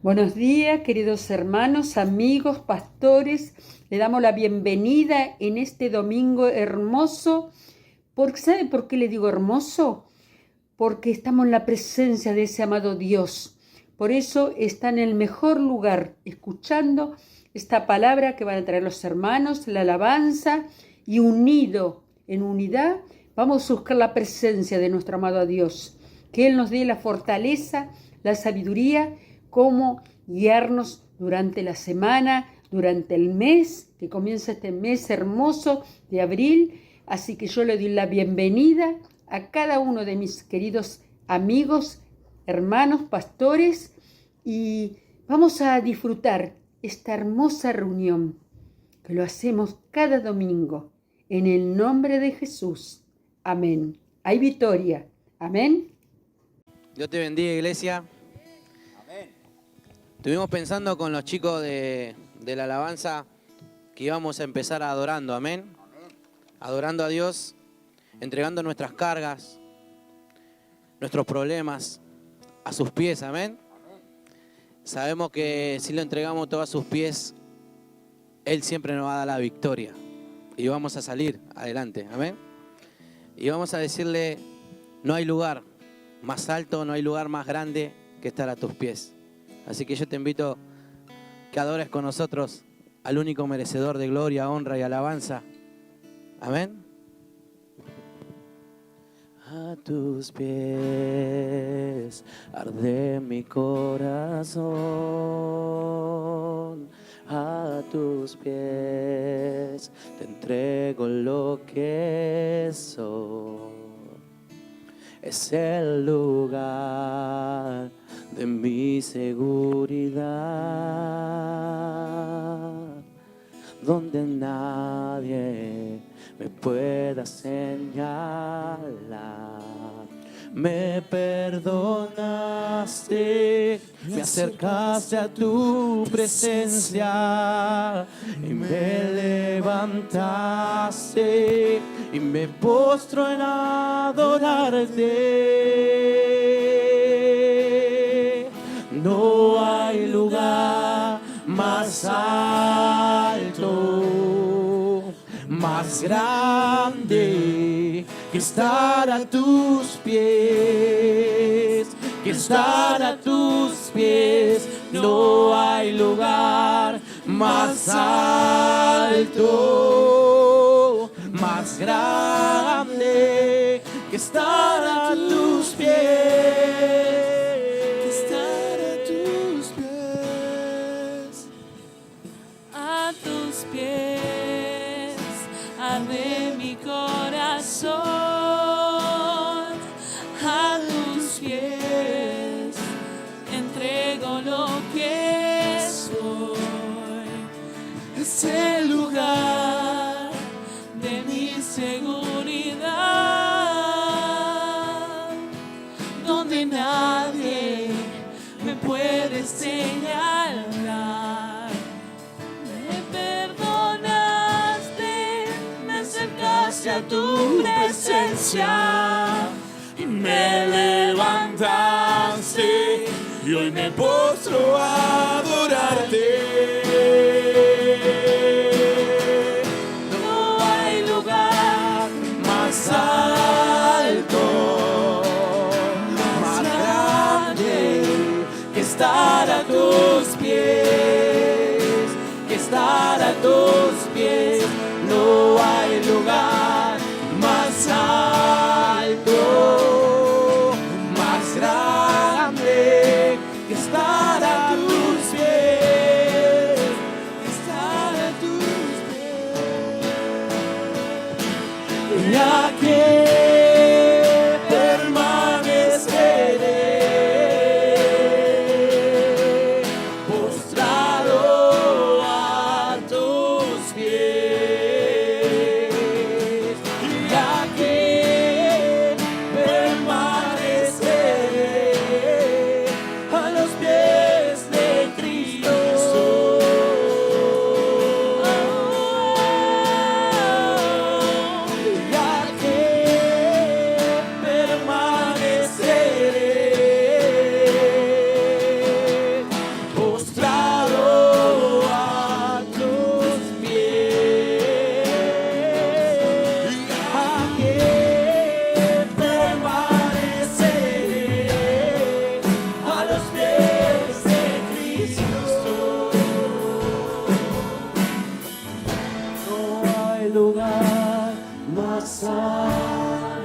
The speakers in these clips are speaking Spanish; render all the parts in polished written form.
Buenos días, queridos hermanos, amigos, pastores. Le damos la bienvenida en este domingo hermoso. ¿Sabe por qué le digo hermoso? Porque estamos en la presencia de ese amado Dios. Por eso está en el mejor lugar, escuchando esta palabra que van a traer los hermanos, la alabanza, y unido, en unidad, vamos a buscar la presencia de nuestro amado Dios. Que Él nos dé la fortaleza, la sabiduría, cómo guiarnos durante la semana, durante el mes, que comienza este mes hermoso de abril. Así que yo le doy la bienvenida a cada uno de mis queridos amigos, hermanos, pastores, y vamos a disfrutar esta hermosa reunión que lo hacemos cada domingo. En el nombre de Jesús. Amén. Hay victoria. Amén. Dios te bendiga, iglesia. Amén. Estuvimos pensando con los chicos de la alabanza que íbamos a empezar adorando, amén. Adorando a Dios, entregando nuestras cargas, nuestros problemas a sus pies, amén. Sabemos que si lo entregamos todo a sus pies, Él siempre nos va a dar la victoria y vamos a salir adelante, amén. Y vamos a decirle, no hay lugar más alto, no hay lugar más grande que estar a tus pies. Así que yo te invito que adores con nosotros al único merecedor de gloria, honra y alabanza. Amén. A tus pies arde mi corazón. A tus pies te entrego lo que soy. Es el lugar de mi seguridad, donde nadie me pueda señalar. Me perdonaste, me acercaste a tu presencia y me levantaste y me postro en adorarte. No hay lugar más alto, más grande que estar a tus pies, que estar a tus pies. No hay lugar más alto, más grande que estar a tus pies. De mi corazón, a tus pies entrego lo que soy. Es el lugar de mi seguridad, donde nadie me puede señalar. A tu presencia y me levantaste y hoy me postro a adorarte. No hay lugar más alto, más grande que estar a tus pies, que estar a tus pies. No hay lugar más alto, más grande que estar a tus pies.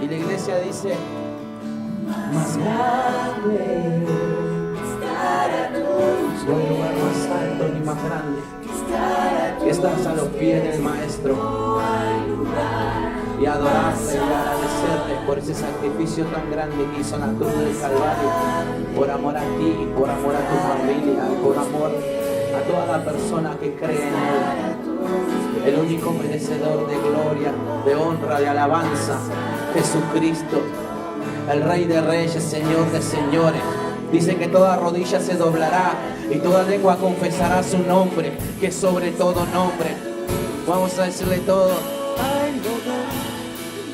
Y la iglesia dice, más grande, no hay lugar más alto ni más grande que estás a los pies del Maestro y adorarle y agradecerle por ese sacrificio tan grande que hizo en la cruz del Calvario, por amor a ti, por amor a tu familia, por amor a toda la persona que cree en Él. El único merecedor de gloria, de honra, de alabanza, Jesucristo, el Rey de Reyes, Señor de Señores. Dice que toda rodilla se doblará y toda lengua confesará su nombre, que es sobre todo nombre. Vamos a decirle todo. Hay lugar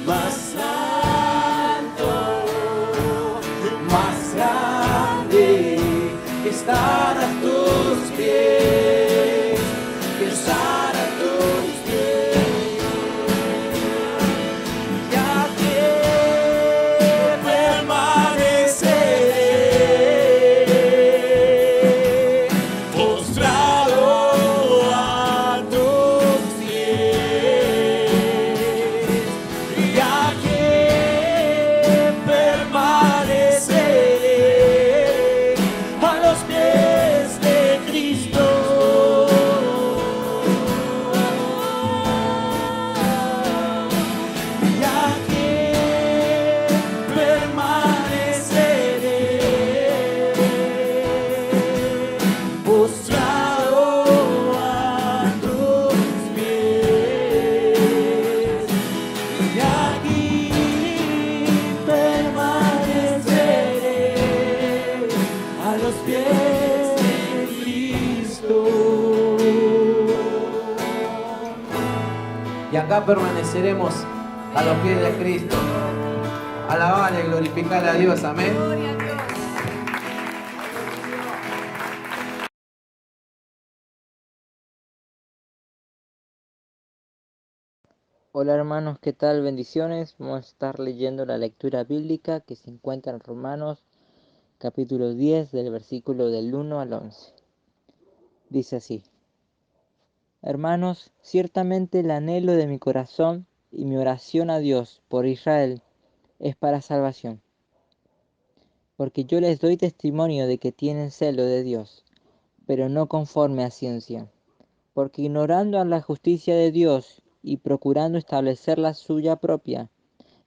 más alto, más grande, que estar a tus pies, que estar a tus pies. Ya que permaneceré postrado a tus pies. Ya que permaneceré a los pies de Cristo. Ya que permaneceré postrado a tus pies. Y aquí permaneceré a los pies de Cristo. Y acá permaneceremos a los pies de Cristo. Alabarle, glorificarle a Dios, amén. Hola hermanos, ¿qué tal? Bendiciones. Vamos a estar leyendo la lectura bíblica que se encuentra en Romanos capítulo 10 del versículo del 1 al 11. Dice así: Hermanos, ciertamente el anhelo de mi corazón y mi oración a Dios por Israel es para salvación, porque yo les doy testimonio de que tienen celo de Dios, pero no conforme a ciencia, porque ignorando a la justicia de Dios y procurando establecer la suya propia,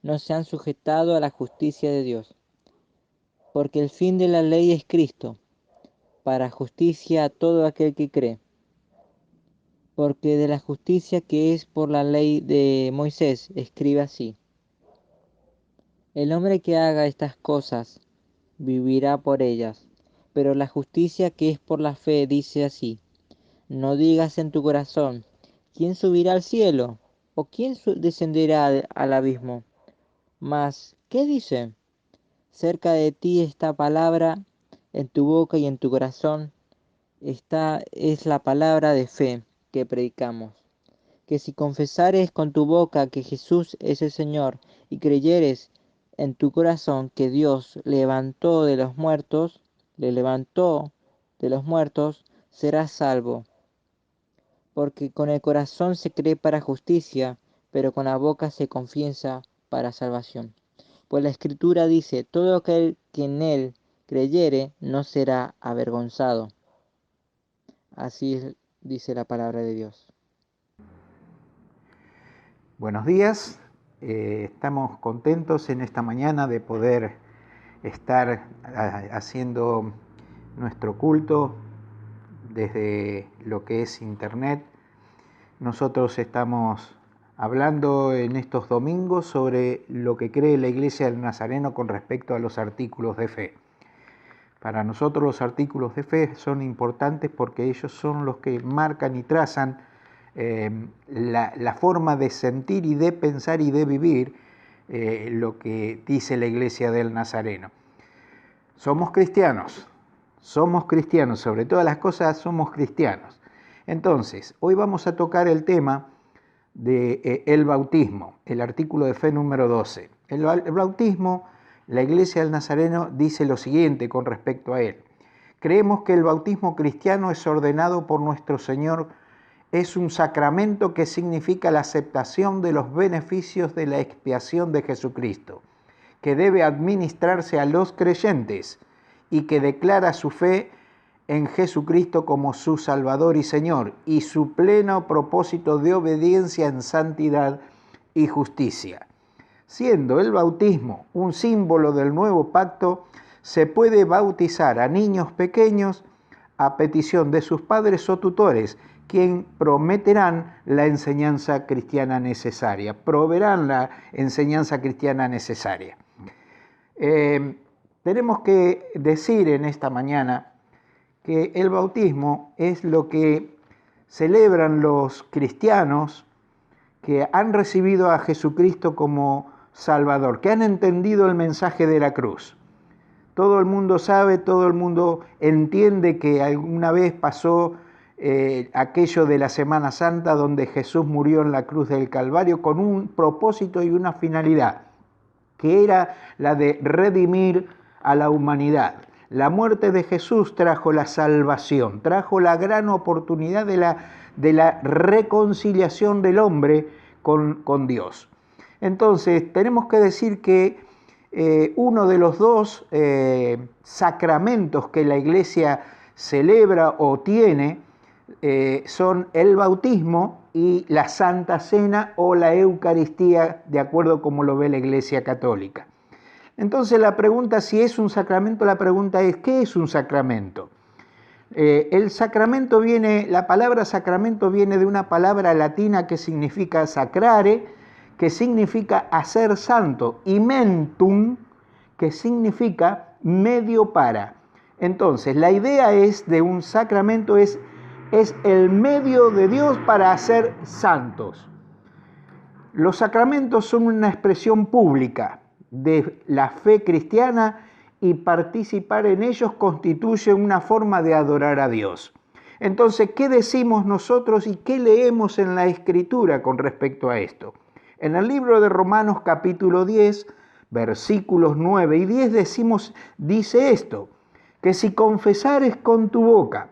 no se han sujetado a la justicia de Dios. Porque el fin de la ley es Cristo, para justicia a todo aquel que cree. Porque de la justicia que es por la ley de Moisés, escribe así: el hombre que haga estas cosas vivirá por ellas. Pero la justicia que es por la fe dice así: no digas en tu corazón, ¿quién subirá al cielo? ¿O quién descenderá al abismo? Mas, ¿qué dice? Cerca de ti esta palabra, en tu boca y en tu corazón. Esta es la palabra de fe que predicamos. Que si confesares con tu boca que Jesús es el Señor y creyeres en tu corazón que Dios le levantó de los muertos, serás salvo. Porque con el corazón se cree para justicia, pero con la boca se confiesa para salvación. Pues la Escritura dice: todo aquel que en él creyere no será avergonzado. Así dice la palabra de Dios. Buenos días, estamos contentos en esta mañana de poder estar haciendo nuestro culto desde lo que es internet. Nosotros estamos hablando en estos domingos sobre lo que cree la Iglesia del Nazareno con respecto a los artículos de fe. Para nosotros los artículos de fe son importantes porque ellos son los que marcan y trazan la forma de sentir y de pensar y de vivir lo que dice la Iglesia del Nazareno. Somos cristianos, sobre todas las cosas somos cristianos. Entonces, hoy vamos a tocar el tema del bautismo, el artículo de fe número 12. El bautismo, la Iglesia del Nazareno dice lo siguiente con respecto a él. Creemos que el bautismo cristiano es ordenado por nuestro Señor es un sacramento que significa la aceptación de los beneficios de la expiación de Jesucristo, que debe administrarse a los creyentes y que declara su fe en Jesucristo como su Salvador y Señor, y su pleno propósito de obediencia en santidad y justicia. Siendo el bautismo un símbolo del nuevo pacto, se puede bautizar a niños pequeños a petición de sus padres o tutores, quien prometerán la enseñanza cristiana necesaria, proveerán la enseñanza cristiana necesaria. Tenemos que decir en esta mañana que el bautismo es lo que celebran los cristianos que han recibido a Jesucristo como Salvador, que han entendido el mensaje de la cruz. Todo el mundo sabe, todo el mundo entiende que alguna vez pasó aquello de la Semana Santa donde Jesús murió en la cruz del Calvario con un propósito y una finalidad, que era la de redimir a la humanidad. La muerte de Jesús trajo la salvación, trajo la gran oportunidad de la reconciliación del hombre con Dios. Entonces, tenemos que decir que uno de los dos sacramentos que la Iglesia celebra o tiene son el bautismo y la Santa Cena o la Eucaristía, de acuerdo como lo ve la Iglesia Católica. Entonces la pregunta, si es un sacramento, la pregunta es, ¿qué es un sacramento? El sacramento la palabra sacramento viene de una palabra latina que significa sacrare, que significa hacer santo, y mentum, que significa medio para. Entonces, la idea de un sacramento es el medio de Dios para hacer santos. Los sacramentos son una expresión pública de la fe cristiana y participar en ellos constituye una forma de adorar a Dios. Entonces, ¿qué decimos nosotros y qué leemos en la Escritura con respecto a esto? En el libro de Romanos capítulo 10, versículos 9 y 10 dice esto, que si confesares con tu boca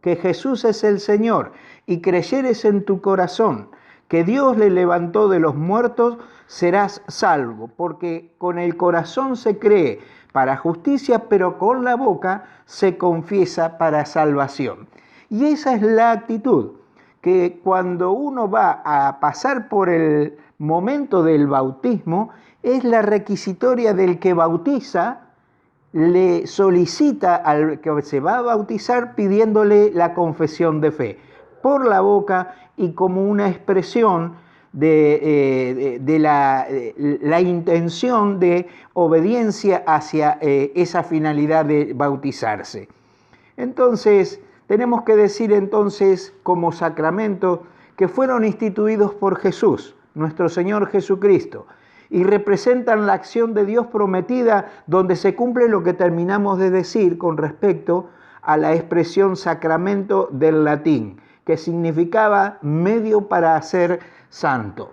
que Jesús es el Señor y creyeres en tu corazón que Dios le levantó de los muertos, serás salvo, porque con el corazón se cree para justicia, pero con la boca se confiesa para salvación. Y esa es la actitud, que cuando uno va a pasar por el momento del bautismo, es la requisitoria del que bautiza, le solicita al que se va a bautizar pidiéndole la confesión de fe por la boca y como una expresión de la intención de obediencia hacia esa finalidad de bautizarse. Entonces, tenemos que decir entonces como sacramento que fueron instituidos por Jesús, nuestro Señor Jesucristo, y representan la acción de Dios prometida, donde se cumple lo que terminamos de decir con respecto a la expresión sacramento del latín, que significaba medio para hacer santo.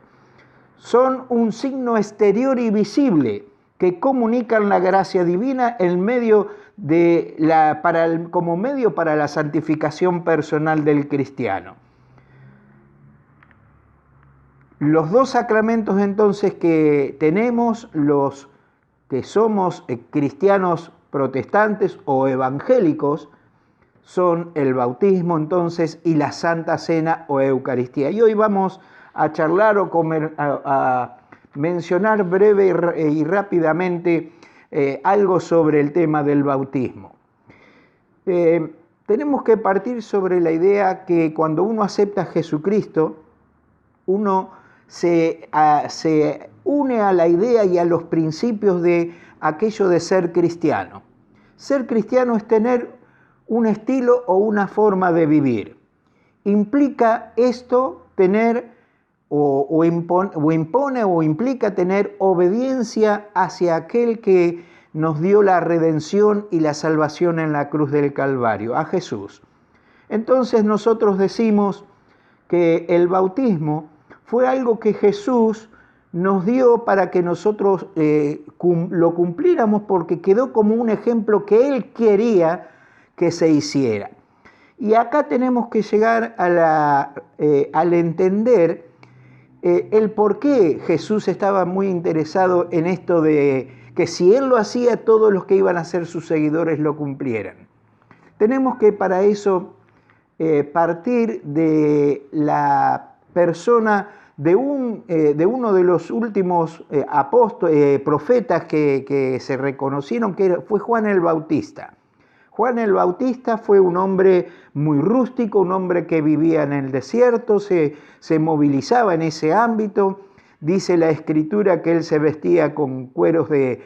Son un signo exterior y visible que comunican la gracia divina como medio para la santificación personal del cristiano. Los dos sacramentos entonces que tenemos, los que somos cristianos protestantes o evangélicos, son el bautismo entonces y la Santa Cena o Eucaristía. Y hoy vamos a charlar a mencionar breve y rápidamente algo sobre el tema del bautismo. Tenemos que partir sobre la idea que cuando uno acepta a Jesucristo, uno se une a la idea y a los principios de aquello de ser cristiano. Ser cristiano es tener un estilo o una forma de vivir. Implica esto tener impone o implica tener obediencia hacia aquel que nos dio la redención y la salvación en la cruz del Calvario, a Jesús. Entonces nosotros decimos que el bautismo fue algo que Jesús nos dio para que nosotros lo cumpliéramos, porque quedó como un ejemplo que Él quería que se hiciera. Y acá tenemos que llegar al entender el por qué Jesús estaba muy interesado en esto de que si Él lo hacía, todos los que iban a ser sus seguidores lo cumplieran. Tenemos que para eso partir de la persona de uno de los últimos profetas que se reconocieron, que fue Juan el Bautista. Juan el Bautista fue un hombre muy rústico, un hombre que vivía en el desierto, se movilizaba en ese ámbito. Dice la Escritura que él se vestía con cueros de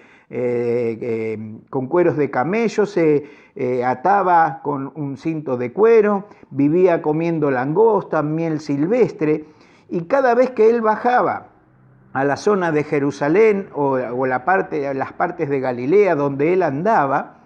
camello, se ataba con un cinto de cuero, vivía comiendo langosta, miel silvestre, y cada vez que él bajaba a la zona de Jerusalén o las partes de Galilea donde él andaba,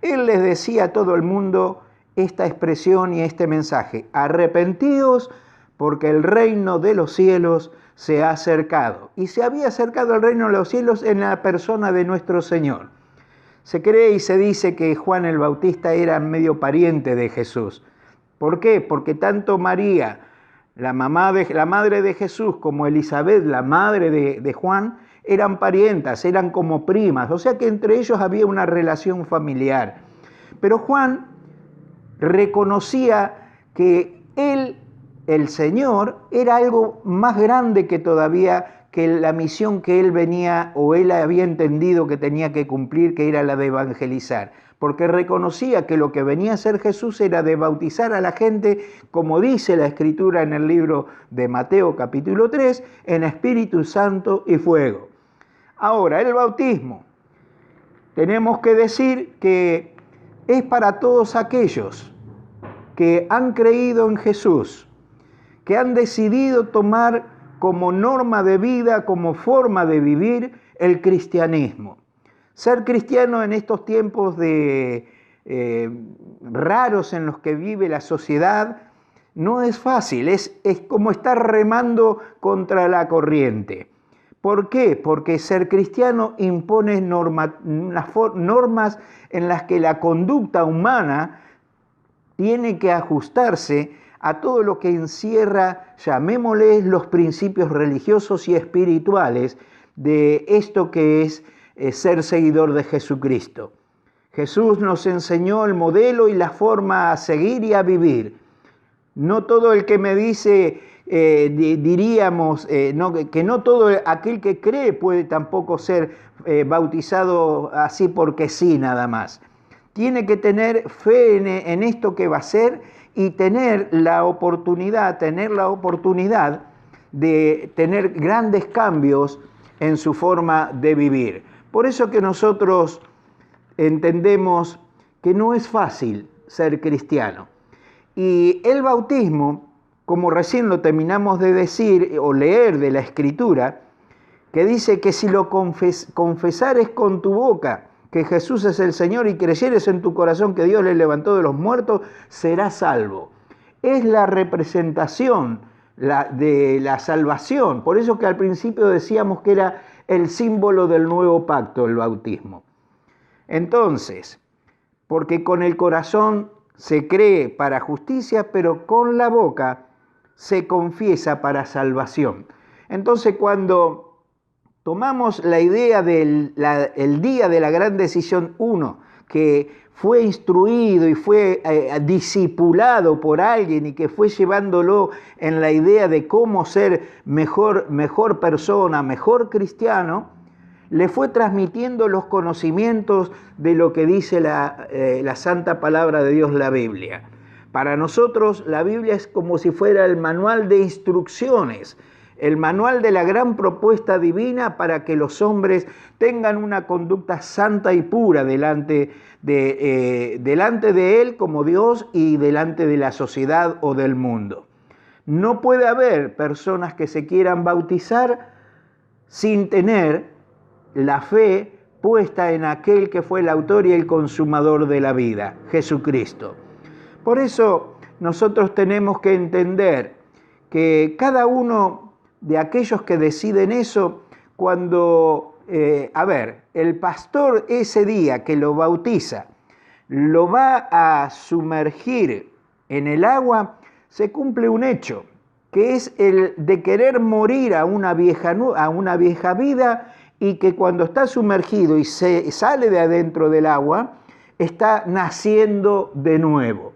él les decía a todo el mundo esta expresión y este mensaje: arrepentíos porque el reino de los cielos se ha acercado. Y se había acercado el reino de los cielos en la persona de nuestro Señor. Se cree y se dice que Juan el Bautista era medio pariente de Jesús. ¿Por qué? Porque tanto María, la madre de Jesús, como Elizabeth, la madre de Juan, eran parientas, eran como primas, o sea que entre ellos había una relación familiar. Pero Juan reconocía que él, el Señor, era algo más grande que todavía que la misión que él venía o él había entendido que tenía que cumplir, que era la de evangelizar, porque reconocía que lo que venía a hacer Jesús era de bautizar a la gente, como dice la Escritura en el libro de Mateo capítulo 3, en Espíritu Santo y fuego. Ahora, el bautismo, tenemos que decir que es para todos aquellos que han creído en Jesús, que han decidido tomar como norma de vida, como forma de vivir el cristianismo. Ser cristiano en estos tiempos raros en los que vive la sociedad no es fácil, es como estar remando contra la corriente. ¿Por qué? Porque ser cristiano impone normas en las que la conducta humana tiene que ajustarse a todo lo que encierra, llamémosles, los principios religiosos y espirituales de esto que es ser seguidor de Jesucristo. Jesús nos enseñó el modelo y la forma a seguir y a vivir. No todo el que me dice, diríamos, que no todo aquel que cree puede tampoco ser bautizado así porque sí nada más. Tiene que tener fe en esto que va a ser y tener la oportunidad de tener grandes cambios en su forma de vivir. Por eso que nosotros entendemos que no es fácil ser cristiano. Y el bautismo, como recién lo terminamos de decir o leer de la Escritura, que dice que si lo confesares con tu boca que Jesús es el Señor y creyeres en tu corazón que Dios le levantó de los muertos, serás salvo. Es la representación de la salvación. Por eso que al principio decíamos que era el símbolo del nuevo pacto, el bautismo. Entonces, porque con el corazón se cree para justicia, pero con la boca se confiesa para salvación. Entonces, cuando tomamos la idea del día de la gran decisión 1, que fue instruido y fue discipulado por alguien y que fue llevándolo en la idea de cómo ser mejor persona, mejor cristiano, le fue transmitiendo los conocimientos de lo que dice la santa palabra de Dios, la Biblia. Para nosotros la Biblia es como si fuera el manual de instrucciones, el manual de la gran propuesta divina para que los hombres tengan una conducta santa y pura delante de Él como Dios y delante de la sociedad o del mundo. No puede haber personas que se quieran bautizar sin tener la fe puesta en aquel que fue el autor y el consumador de la vida, Jesucristo. Por eso nosotros tenemos que entender que cada uno de aquellos que deciden eso, cuando, el pastor ese día que lo bautiza, lo va a sumergir en el agua, se cumple un hecho, que es el de querer morir a una vieja vida, y que cuando está sumergido y se sale de adentro del agua, está naciendo de nuevo.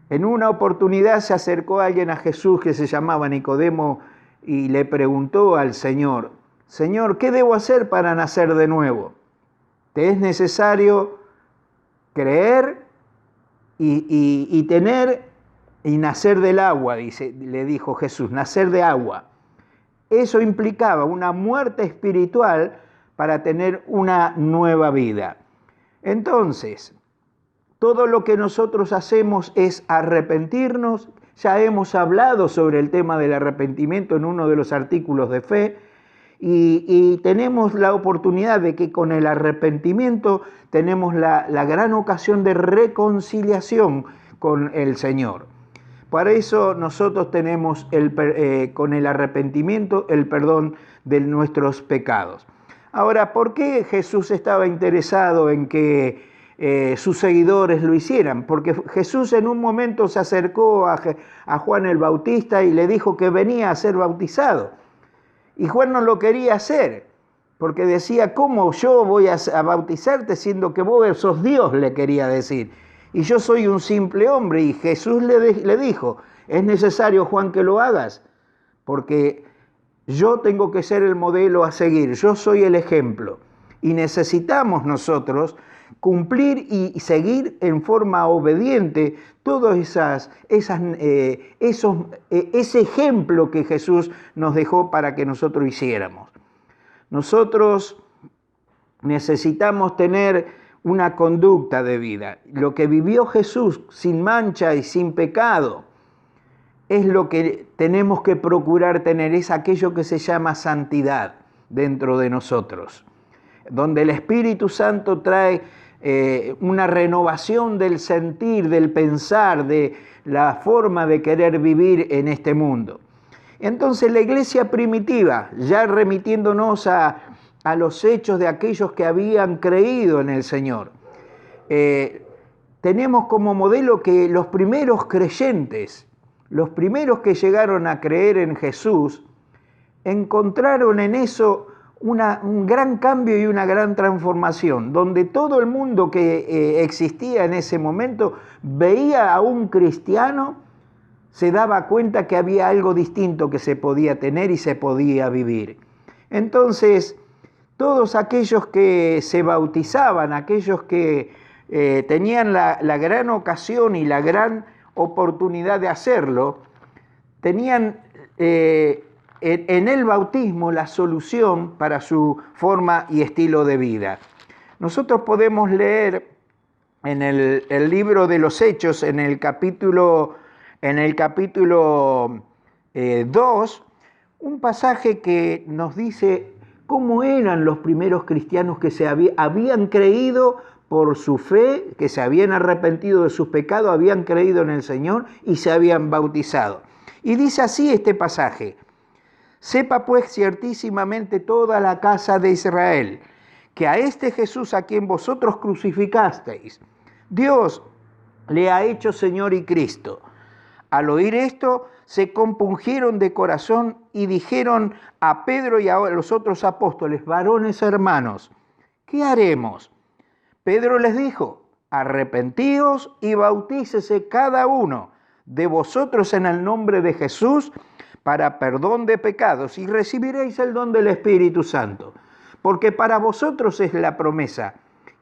En una oportunidad se acercó alguien a Jesús que se llamaba Nicodemo y le preguntó al Señor: Señor, ¿qué debo hacer para nacer de nuevo? Te es necesario creer y tener y nacer del agua, le dijo Jesús, nacer de agua. Eso implicaba una muerte espiritual para tener una nueva vida. Entonces, todo lo que nosotros hacemos es arrepentirnos. Ya hemos hablado sobre el tema del arrepentimiento en uno de los artículos de fe, y tenemos la oportunidad de que con el arrepentimiento tenemos la gran ocasión de reconciliación con el Señor. Para eso nosotros tenemos con el arrepentimiento el perdón de nuestros pecados. Ahora, ¿por qué Jesús estaba interesado en que sus seguidores lo hicieran? Porque Jesús en un momento se acercó a Juan el Bautista y le dijo que venía a ser bautizado. Y Juan no lo quería hacer, porque decía: ¿cómo yo voy a bautizarte siendo que vos sos Dios?, le quería decir. Y yo soy un simple hombre. Y Jesús le dijo: es necesario, Juan, que lo hagas, porque yo tengo que ser el modelo a seguir, yo soy el ejemplo. Y necesitamos nosotros cumplir y seguir en forma obediente todo ese ejemplo que Jesús nos dejó para que nosotros hiciéramos. Nosotros necesitamos tener una conducta de vida. Lo que vivió Jesús sin mancha y sin pecado es lo que tenemos que procurar tener, es aquello que se llama santidad dentro de nosotros, donde el Espíritu Santo trae una renovación del sentir, del pensar, de la forma de querer vivir en este mundo. Entonces la iglesia primitiva, ya remitiéndonos a los hechos de aquellos que habían creído en el Señor, tenemos como modelo que los primeros creyentes, los primeros que llegaron a creer en Jesús, encontraron en eso un gran cambio y una gran transformación, donde todo el mundo que existía en ese momento veía a un cristiano, se daba cuenta que había algo distinto que se podía tener y se podía vivir. Entonces, todos aquellos que se bautizaban, aquellos que tenían la gran ocasión y la gran oportunidad de hacerlo, tenían en el bautismo la solución para su forma y estilo de vida. Nosotros podemos leer en el libro de los Hechos, en el capítulo 2, un pasaje que nos dice cómo eran los primeros cristianos que habían creído por su fe, que se habían arrepentido de sus pecados, habían creído en el Señor y se habían bautizado. Y dice así este pasaje: sepa pues ciertísimamente toda la casa de Israel, que a este Jesús a quien vosotros crucificasteis, Dios le ha hecho Señor y Cristo. Al oír esto, se compungieron de corazón y dijeron a Pedro y a los otros apóstoles: varones hermanos, ¿qué haremos? Pedro les dijo: arrepentíos y bautícese cada uno de vosotros en el nombre de Jesús para perdón de pecados, y recibiréis el don del Espíritu Santo. Porque para vosotros es la promesa,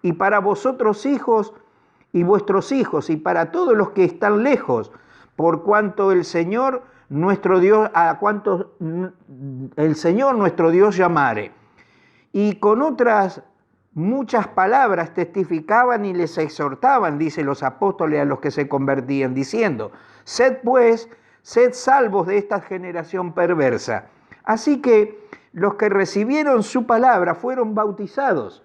y para vosotros hijos y vuestros hijos, y para todos los que están lejos, por cuanto el Señor nuestro Dios llamare. Y con otras muchas palabras testificaban y les exhortaban, dice los apóstoles, a los que se convertían, diciendo: sed salvos de esta generación perversa. Así que los que recibieron su palabra fueron bautizados,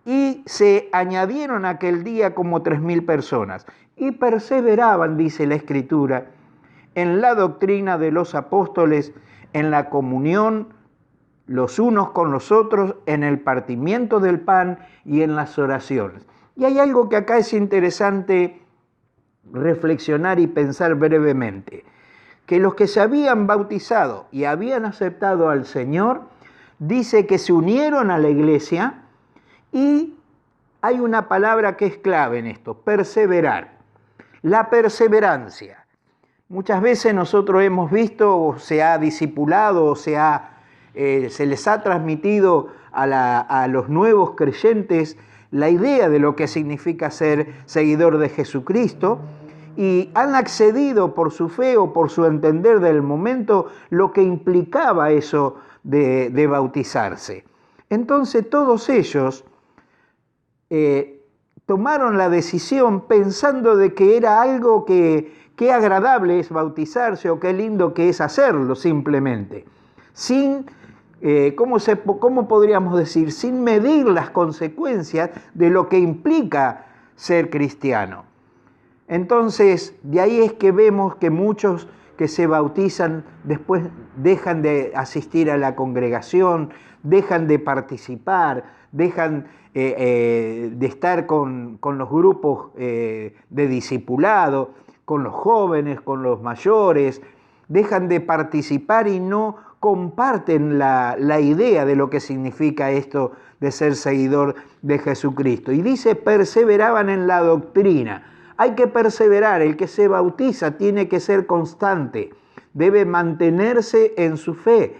y se añadieron aquel día como 3,000 personas, y perseveraban, dice la Escritura, en la doctrina de los apóstoles, en la comunión los unos con los otros, en el partimiento del pan y en las oraciones. Y hay algo que acá es interesante reflexionar y pensar brevemente, que los que se habían bautizado y habían aceptado al Señor, dice que se unieron a la iglesia, y hay una palabra que es clave en esto: perseverar. La perseverancia. Muchas veces nosotros hemos visto, o se ha discipulado, o se les ha transmitido a los nuevos creyentes la idea de lo que significa ser seguidor de Jesucristo, y han accedido por su fe o por su entender del momento lo que implicaba eso de bautizarse. Entonces todos ellos tomaron la decisión pensando de que era algo que qué agradable es bautizarse, o qué lindo que es hacerlo simplemente, sin, ¿cómo podríamos decir? Sin medir las consecuencias de lo que implica ser cristiano. Entonces, de ahí es que vemos que muchos que se bautizan después dejan de asistir a la congregación, dejan de participar, dejan de estar con los grupos de discipulado, con los jóvenes, con los mayores, dejan de participar y no comparten la idea de lo que significa esto de ser seguidor de Jesucristo. Y dice, perseveraban en la doctrina. Hay que perseverar, el que se bautiza tiene que ser constante, debe mantenerse en su fe.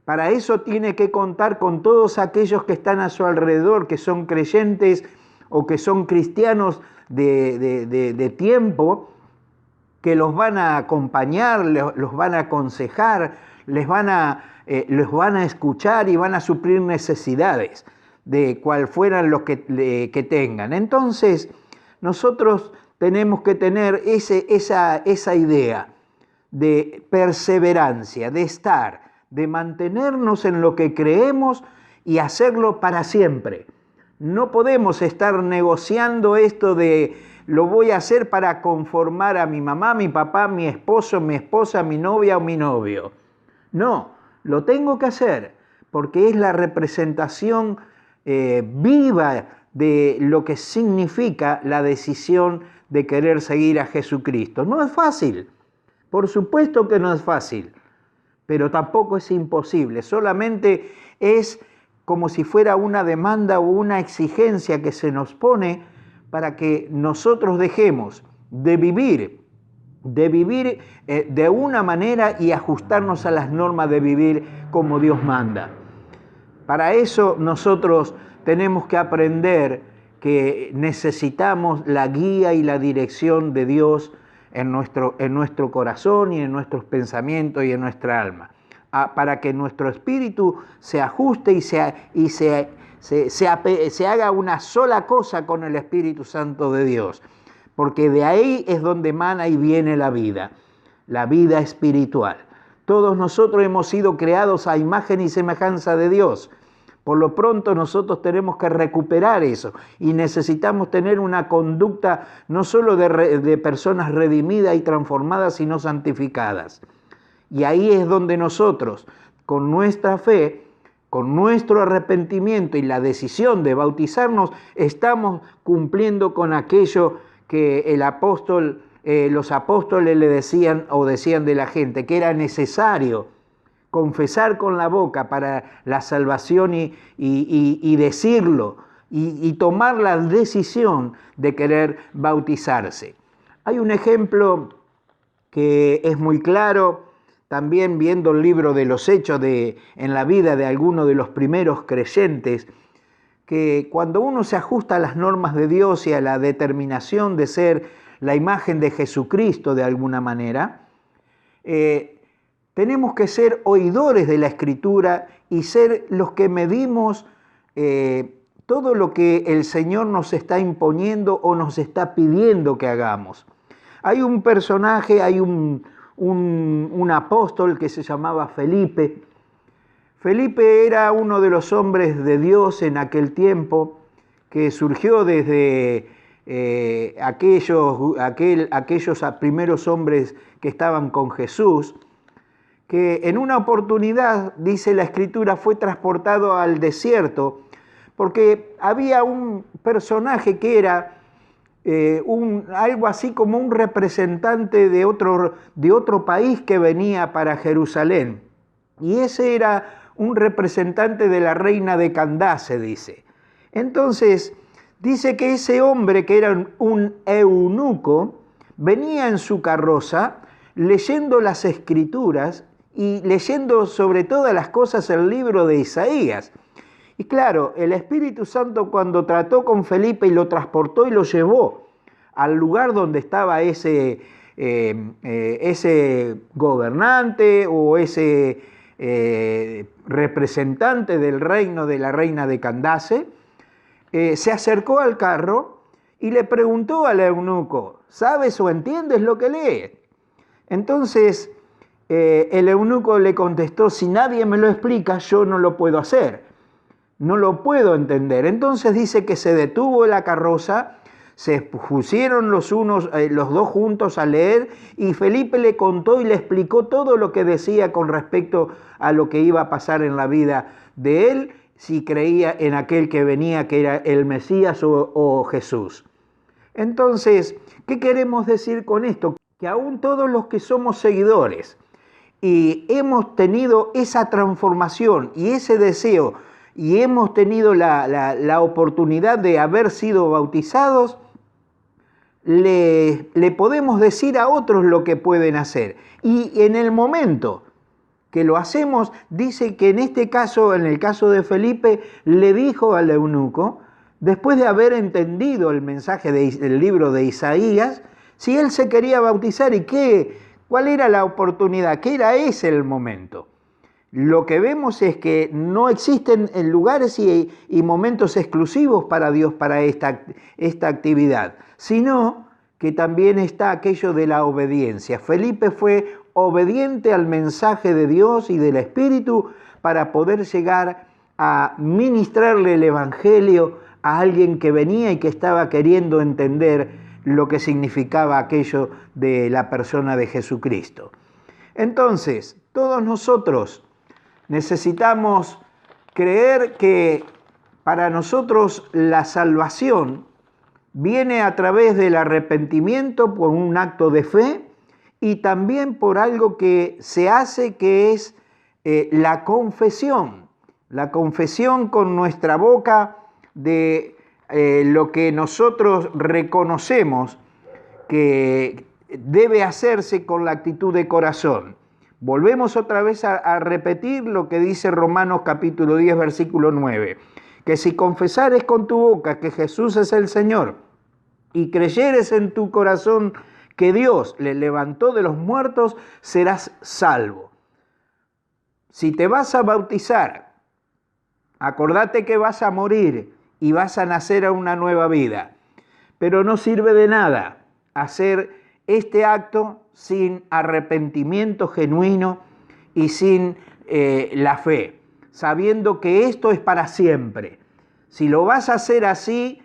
Para eso tiene que contar con todos aquellos que están a su alrededor, que son creyentes o que son cristianos de tiempo, que los van a acompañar, los van a aconsejar, los van a escuchar y van a suplir necesidades de cual fueran los que tengan. Entonces, nosotros tenemos que tener esa idea de perseverancia, de estar, de mantenernos en lo que creemos y hacerlo para siempre. No podemos estar negociando esto de lo voy a hacer para conformar a mi mamá, mi papá, mi esposo, mi esposa, mi novia o mi novio. No, lo tengo que hacer porque es la representación viva de lo que significa la decisión de querer seguir a Jesucristo. No es fácil, por supuesto que no es fácil, pero tampoco es imposible, solamente es como si fuera una demanda o una exigencia que se nos pone para que nosotros dejemos de vivir de una manera y ajustarnos a las normas de vivir como Dios manda. Para eso nosotros tenemos que aprender que necesitamos la guía y la dirección de Dios en nuestro corazón y en nuestros pensamientos y en nuestra alma, para que nuestro espíritu se ajuste y se haga una sola cosa con el Espíritu Santo de Dios, porque de ahí es donde emana y viene la vida espiritual. Todos nosotros hemos sido creados a imagen y semejanza de Dios. Por lo pronto nosotros tenemos que recuperar eso y necesitamos tener una conducta no solo de personas redimidas y transformadas, sino santificadas. Y ahí es donde nosotros, con nuestra fe, con nuestro arrepentimiento y la decisión de bautizarnos, estamos cumpliendo con aquello que los apóstoles le decían o decían de la gente, que era necesario confesar con la boca para la salvación y decirlo y tomar la decisión de querer bautizarse. Hay un ejemplo que es muy claro, también viendo el libro de los Hechos en la vida de algunos de los primeros creyentes, que cuando uno se ajusta a las normas de Dios y a la determinación de ser la imagen de Jesucristo de alguna manera, tenemos que ser oidores de la Escritura y ser los que medimos todo lo que el Señor nos está imponiendo o nos está pidiendo que hagamos. Hay un personaje, hay un apóstol que se llamaba Felipe. Felipe era uno de los hombres de Dios en aquel tiempo, que surgió desde aquellos primeros hombres que estaban con Jesús, que en una oportunidad, dice la Escritura, fue transportado al desierto, porque había un personaje que era algo así como un representante de otro país que venía para Jerusalén. Y ese era un representante de la reina de Candace, dice. Entonces, dice que ese hombre, que era un eunuco, venía en su carroza leyendo las Escrituras y leyendo sobre todas las cosas el libro de Isaías. Y claro, el Espíritu Santo, cuando trató con Felipe y lo transportó y lo llevó al lugar donde estaba ese gobernante o ese representante del reino de la reina de Candace, se acercó al carro y le preguntó al eunuco: ¿sabes o entiendes lo que lees? Entonces el eunuco le contestó: si nadie me lo explica, yo no lo puedo hacer, no lo puedo entender. Entonces dice que se detuvo la carroza, se pusieron los dos juntos a leer, y Felipe le contó y le explicó todo lo que decía con respecto a lo que iba a pasar en la vida de él, si creía en aquel que venía, que era el Mesías o Jesús. Entonces, ¿qué queremos decir con esto? Que aún todos los que somos seguidores y hemos tenido esa transformación y ese deseo y hemos tenido la oportunidad de haber sido bautizados, le podemos decir a otros lo que pueden hacer. Y en el momento que lo hacemos, dice que en este caso, en el caso de Felipe, le dijo al eunuco, después de haber entendido el mensaje del libro de Isaías, si él se quería bautizar y cuál era la oportunidad, que era ese el momento. Lo que vemos es que no existen lugares y momentos exclusivos para Dios para esta actividad, sino que también está aquello de la obediencia. Felipe fue obediente al mensaje de Dios y del Espíritu para poder llegar a ministrarle el Evangelio a alguien que venía y que estaba queriendo entender lo que significaba aquello de la persona de Jesucristo. Entonces, todos nosotros necesitamos creer que para nosotros la salvación viene a través del arrepentimiento por un acto de fe y también por algo que se hace, que es la confesión con nuestra boca de lo que nosotros reconocemos que debe hacerse con la actitud de corazón. Volvemos otra vez a repetir lo que dice Romanos capítulo 10, versículo 9, que si confesares con tu boca que Jesús es el Señor y creyeres en tu corazón que Dios le levantó de los muertos, serás salvo. Si te vas a bautizar, acordate que vas a morir y vas a nacer a una nueva vida, pero no sirve de nada hacer este acto sin arrepentimiento genuino y sin la fe, sabiendo que esto es para siempre. Si lo vas a hacer así,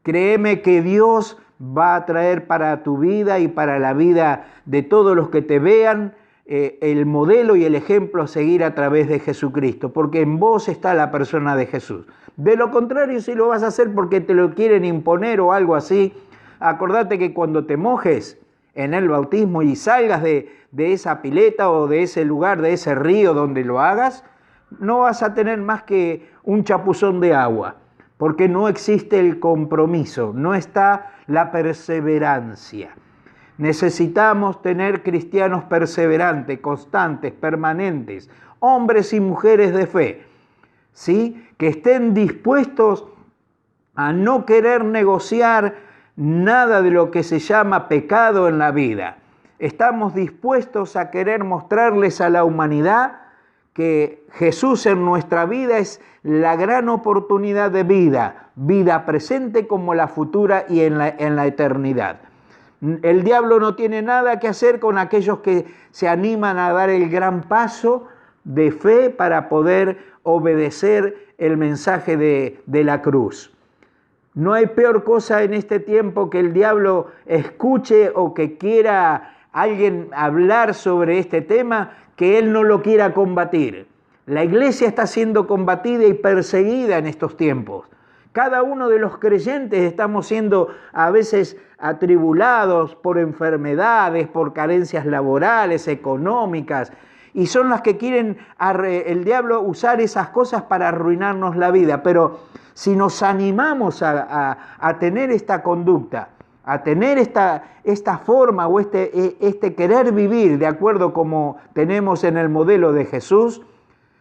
créeme que Dios va a traer para tu vida y para la vida de todos los que te vean el modelo y el ejemplo a seguir a través de Jesucristo, porque en vos está la persona de Jesús. De lo contrario, si lo vas a hacer porque te lo quieren imponer o algo así, acordate que cuando te mojes en el bautismo y salgas de esa pileta o de ese lugar, de ese río donde lo hagas, no vas a tener más que un chapuzón de agua, porque no existe el compromiso, no está la perseverancia. Necesitamos tener cristianos perseverantes, constantes, permanentes, hombres y mujeres de fe, ¿sí? Que estén dispuestos a no querer negociar nada de lo que se llama pecado en la vida. Estamos dispuestos a querer mostrarles a la humanidad que Jesús en nuestra vida es la gran oportunidad de vida presente como la futura y en la eternidad. El diablo no tiene nada que hacer con aquellos que se animan a dar el gran paso de fe para poder obedecer el mensaje de la cruz. No hay peor cosa en este tiempo que el diablo escuche o que quiera alguien hablar sobre este tema, que él no lo quiera combatir. La iglesia está siendo combatida y perseguida en estos tiempos. Cada uno de los creyentes estamos siendo a veces atribulados por enfermedades, por carencias laborales, económicas, y son las que quieren el diablo usar esas cosas para arruinarnos la vida. Pero si nos animamos a tener esta conducta, a tener esta forma o este querer vivir de acuerdo como tenemos en el modelo de Jesús,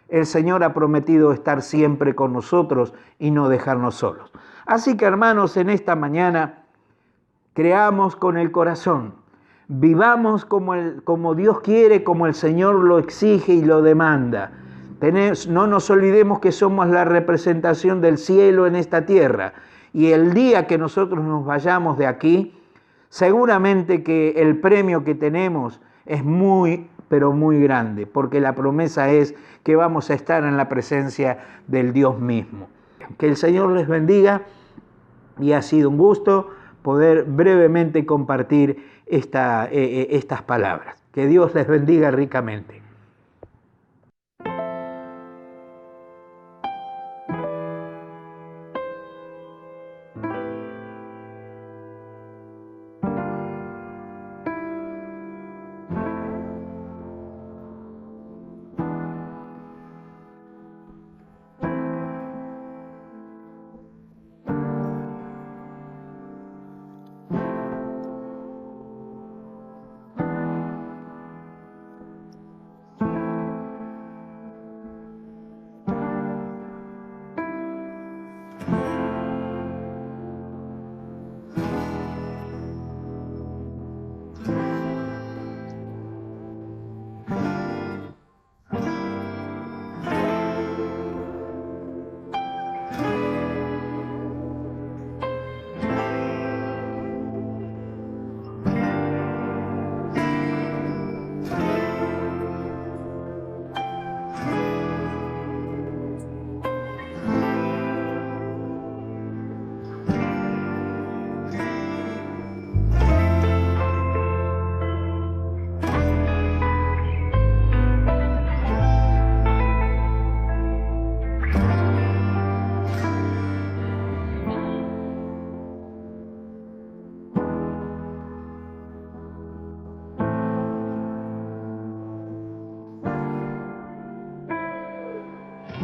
el Señor ha prometido estar siempre con nosotros y no dejarnos solos. Así que, hermanos, en esta mañana, creamos con el corazón, vivamos como Dios quiere, como el Señor lo exige y lo demanda. No nos olvidemos que somos la representación del cielo en esta tierra. Y el día que nosotros nos vayamos de aquí, seguramente que el premio que tenemos es muy, pero muy grande, porque la promesa es que vamos a estar en la presencia del Dios mismo. Que el Señor les bendiga, y ha sido un gusto poder brevemente compartir estas palabras. Que Dios les bendiga ricamente.